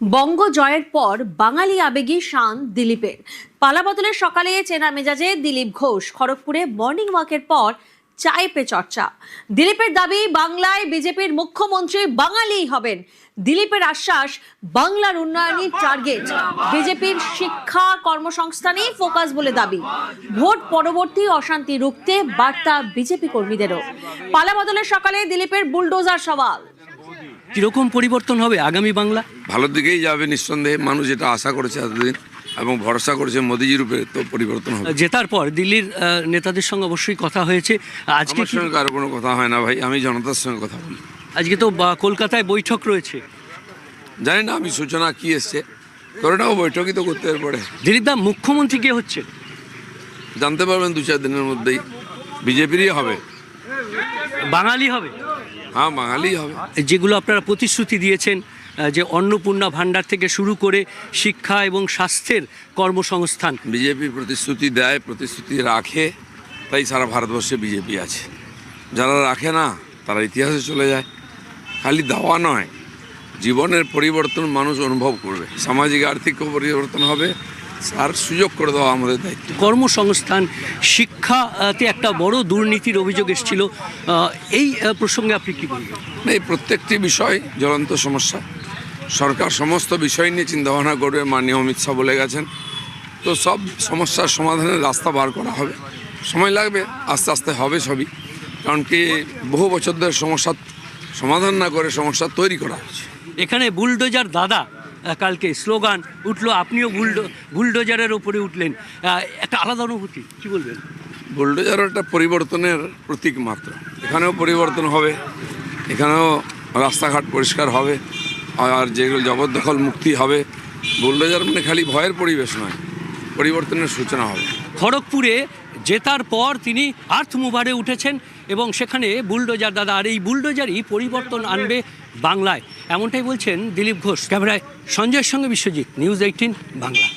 বঙ্গ জয়ের পর বাঙালি আবেগী শান দিলীপের। পালাবদলের সকালে চেনা মেজাজে দিলীপ ঘোষ খড়গপুরে মর্নিং ওয়াকের পর চায়ে পে চর্চা। দিলীপের দাবি, বাংলায় বিজেপির মুখ্যমন্ত্রী বাঙালিই হবেন। দিলীপের আশ্বাস, বাংলার উন্নয়নের টার্গেট। বিজেপির শিক্ষা কর্মসংস্থানেই ফোকাস বলে দাবি। ভোট পরবর্তী অশান্তি রুখতে বার্তা বিজেপি কর্মীদেরও। পালাবদলের সকালে দিলীপের বুলডোজার সওয়াল। কিরকম পরিবর্তন হবে আগামী বাংলা? ভালোর দিকেই যাবে নিঃসন্দেহে। মানুষ যেটা আশা করেছে এতদিন এবং ভরসা করেছে মোদিজির উপরে, তো পরিবর্তন হবে। জেতার পর দিল্লির নেতাদের সঙ্গে অবশ্যই কথা হয়েছে। আজকে আমার সঙ্গে কারো কোনো কথা হয় না ভাই, আমি জনতার সঙ্গে কথা বলি। আজকে তো কলকাতায় বৈঠক রয়েছে, জানি না আমি সূচনা কি এসছে, করে নাও, বৈঠকই তো করতে পারে। দিলীপ দা, মুখ্যমন্ত্রী কে হচ্ছে জানতে পারবেন 2-4 দিনের মধ্যেই। বিজেপিরই হবে। বাঙালি হবে? হ্যাঁ, বাঙালি হবে। যেগুলো আপনারা প্রতিশ্রুতি দিয়েছেন, যে অন্নপূর্ণা ভাণ্ডার থেকে শুরু করে শিক্ষা এবং স্বাস্থ্যের কর্মসংস্থান, বিজেপি প্রতিশ্রুতি দেয়, প্রতিশ্রুতি রাখে, তাই সারা ভারতবর্ষে বিজেপি আছে। যারা রাখে না তারা ইতিহাসে চলে যায়। খালি দেওয়া নয়, জীবনের পরিবর্তন মানুষ অনুভব করবে, সামাজিক আর্থিক পরিবর্তন হবে, আর সুযোগ করে দেওয়া আমাদের দায়িত্ব। কর্মসংস্থান, শিক্ষাতে একটা বড় দুর্নীতির অভিযোগ এসেছিল, এই প্রসঙ্গে আপনি কি বলবেন? এই প্রত্যেকটি বিষয় জ্বলন্ত সমস্যা। সরকার সমস্ত বিষয় নিয়ে চিন্তাভাবনা করবে, মাননীয় অমিত শাহ বলে গেছেন। তো সব সমস্যার সমাধানের রাস্তা বার করা হবে, সময় লাগবে, আস্তে আস্তে হবে সবই। কারণ কি, বহু বছর ধরে সমস্যার সমাধান না করে সমস্যা তৈরি করা হচ্ছে। এখানে বুলডোজার দাদা কালকে স্লোগান উঠলো, আপনিও বুলডোজারের ওপরে উঠলেন, একটা আলাদা অনুভূতি, কি বলবেন? বুলডোজার একটা পরিবর্তনের প্রতীক মাত্র। এখানেও পরিবর্তন হবে, এখানেও রাস্তাঘাট পরিষ্কার হবে, আর যেগুলো জবরদখল মুক্তি হবে। বুলডোজার মানে খালি ভয়ের পরিবেশ নয়, পরিবর্তনের সূচনা হবে। খড়গপুরে জেতার পর তিনি আর্থ মুভারে উঠেছেন এবং সেখানে বুলডোজার দাদা, আর এই বুলডোজারই পরিবর্তন আনবে বাংলায়, এমনটাই বলছেন দিলীপ ঘোষ। ক্যামেরায় সঞ্জয়ের সঙ্গে বিশ্বজিৎ, নিউজ 18 বাংলা।